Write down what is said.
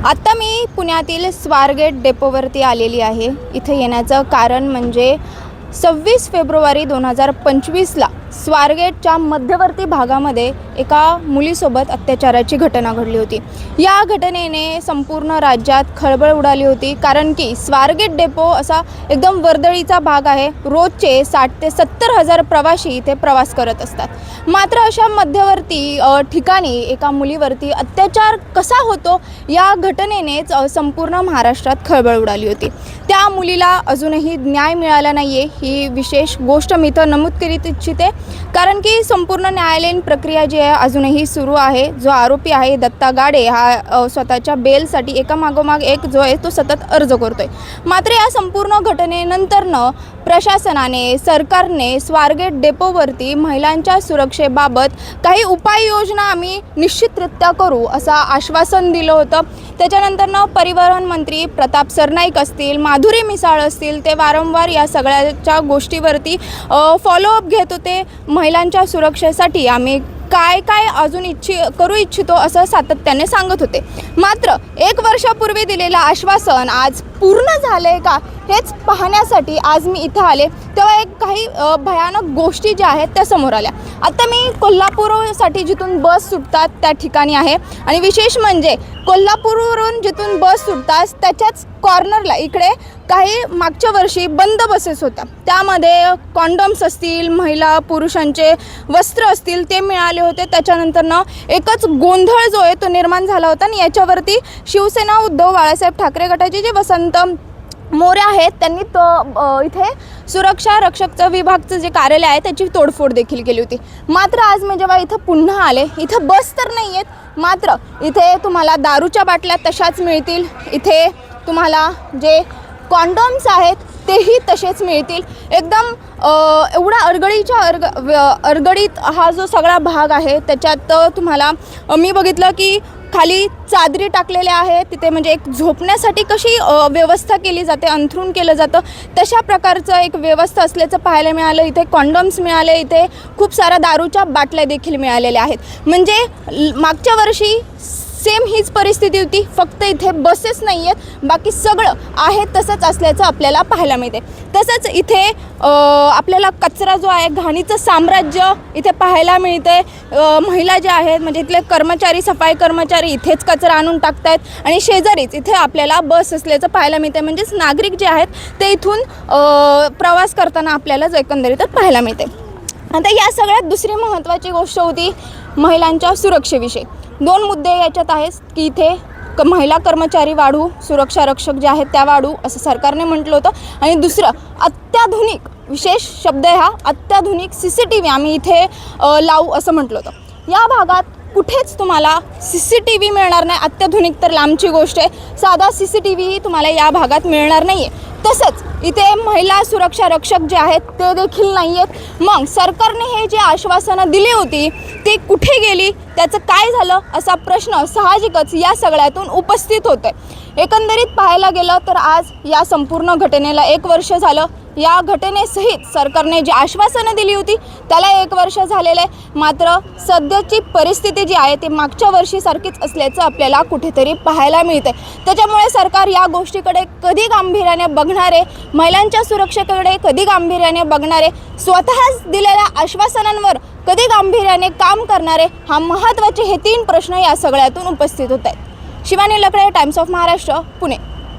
आता मी पुण्यातील स्वारगेट डेपोवरती आलेली आहे। इथे येण्याचं कारण म्हणजे 26 फेब्रुवारी 2025ला स्वारगेटच्या मध्यवर्ती भागामध्ये एका मुलीसोबत अत्याचाराची घटना घडली होती। या घटनेने संपूर्ण राज्यात खळबळ उडाली होती, कारण की स्वारगेट डेपो असा एकदम वर्दळीचा भाग आहे। रोजचे 60 ते 70 हजार प्रवासी इथे प्रवास करत असतात। मात्र अशा मध्यवर्ती ठिकाणी एका मुलीवरती अत्याचार कसा होतो या घटनेनेच संपूर्ण महाराष्ट्रात खळबळ उडाली होती। त्या मुलीला अजूनही न्याय मिळाला नाहीये, ही विशेष गोष्ट मी इथं नमूद करीत इच्छिते, कारण की संपूर्ण न्यायालयीन प्रक्रिया जी आहे अजूनही सुरू आहे। जो आरोपी आहे दत्ता गाडे हा स्वतःच्या बेलसाठी एकामागोमाग एक जो आहे तो सतत अर्ज करतोय। मात्र या संपूर्ण घटनेनंतरनं प्रशासनाने सरकारने स्वारगेट डेपोवरती महिलांच्या सुरक्षेबाबत काही उपाययोजना आम्ही निश्चितरित्या करू असं आश्वासन दिलं होतं। त्याच्यानंतरनं परिवहन मंत्री प्रताप सरनाईक असतील, माधुरी मिसाळ असतील, ते वारंवार या सगळ्याच्या गोष्टीवरती फॉलोअप घेत होते। महिलांच्या सुरक्षेसाठी आम्ही काय अजून करू इच्छितो असं सातत्याने सांगत होते। मात्र 1 वर्षापूर्वी दिलेलं आश्वासन आज पूर्ण झाले का हेच पाहण्यासाठी आज मी इथं आले, तेव्हा काही भयानक गोष्टी ज्या आहेत त्या समोर आल्या। आता मी कोल्हापूरसाठी जिथून बस सुटतात त्या ठिकाणी आहे, आणि विशेष म्हणजे कोल्हापूरवरून जिथून बस सुटतात त्याच्याच कॉर्नरला इकडे काही मागच्या वर्षी बंद बसेस होत्या। त्यामध्ये कॉन्डम्स असतील, महिला पुरुषांचे वस्त्र असतील ते मिळाले होते। त्याच्यानंतरनं एकच गोंधळ जो आहे तो निर्माण झाला होता, आणि याच्यावरती शिवसेना उद्धव बाळासाहेब ठाकरे गटाचे जे वसंत मोरे आहेत त्यांनी इथे सुरक्षा रक्षकचं विभागचं जे कार्यालय आहे त्याची तोडफोड देखील केली होती। मात्र आज मी जेव्हा इथं पुन्हा आले, इथं बस तर नाही आहेत, मात्र इथे तुम्हाला दारूच्या बाटल्या तशाच मिळतील, इथे तुम्हाला जे कॉन्डम्स आहेत तेही तसेच मिळतील। एकदम एवढा अडगळीत हा जो सगळा भाग आहे त्याच्यात तुम्हाला मी बघितलं की खाली चादरी टाकलेल्या आहेत, तिथे म्हणजे एक झोपण्यासाठी कशी व्यवस्था केली जाते, अंथरूण केलं जातं तशा प्रकारचं एक व्यवस्था असल्याचं पाहायला मिळालं। इथे कॉन्डम्स मिळाले, इथे खूप साऱ्या दारूच्या बाटल्या देखील मिळालेल्या आहेत। म्हणजे मागच्या वर्षी सेम हीच परिस्थिती होती, फक्त इथे बसेस नाही आहेत, बाकी सगळं आहे तसंच असल्याचं आपल्याला पाहायला मिळते। तसंच इथे आपल्याला कचरा जो आहे, घाणीचं साम्राज्य इथे पाहायला मिळते। महिला ज्या आहेत म्हणजे इथले कर्मचारी, सफाई कर्मचारी इथेच कचरा आणून टाकतायत, आणि शेजारीच इथे आपल्याला बस असल्याचं पाहायला मिळते। म्हणजेच नागरिक जे आहेत ते इथून प्रवास करताना आपल्याला एकंदरीतच पाहायला मिळते। आता या सगळ्यात दुसरी महत्त्वाची गोष्ट होती महिलांच्या सुरक्षेविषयी। 2 मुद्दे याच्यात आहेत की इथे महिला कर्मचारी वाढू, सुरक्षा रक्षक जे आहेत त्या वाढू असं सरकारने म्हटलं होतं, आणि दुसरं अत्याधुनिक, विशेष शब्द आहे हा, अत्याधुनिक CCTV आम्ही इथे लावू असं म्हटलं होतं। या भागात कुठेच तुम्हाला CCTV मिळणार नाही, अत्याधुनिक तर लांबची गोष्ट आहे, साधा CCTV ही तुम्हाला या भागात मिळणार नाही आहे। तसंच इथे महिला सुरक्षा रक्षक जे आहेत ते देखील नाही आहेत। मग सरकारने हे जे आश्वासनं दिली होती ती कुठे गेली, त्याचं काय झालं असा प्रश्न साहजिकच या सगळ्यातून उपस्थित होतोय। एकंदरीत पाहायला गेलं तर आज या संपूर्ण घटनेला 1 वर्ष झालं। या घटनेसहित सरकारने जी आश्वासनं दिली होती त्याला 1 वर्ष झालेलं आहे। मात्र सध्याची परिस्थिती जी आहे ती मागच्या वर्षीसारखीच असल्याचं आपल्याला कुठेतरी पाहायला मिळते। त्याच्यामुळे सरकार या गोष्टीकडे कधी गांभीर्याने बघणार आहे, महिलांच्या सुरक्षेकडे कधी गांभीर्याने बघणार आहे, स्वतःच दिलेल्या आश्वासनांवर कधी गांभीर्याने काम करणार आहे, हा महत्त्वाचे हे 3 प्रश्न या सगळ्यातून उपस्थित होत आहेत। शिवानी लकडे, टाइम्स ऑफ महाराष्ट्र, पुणे।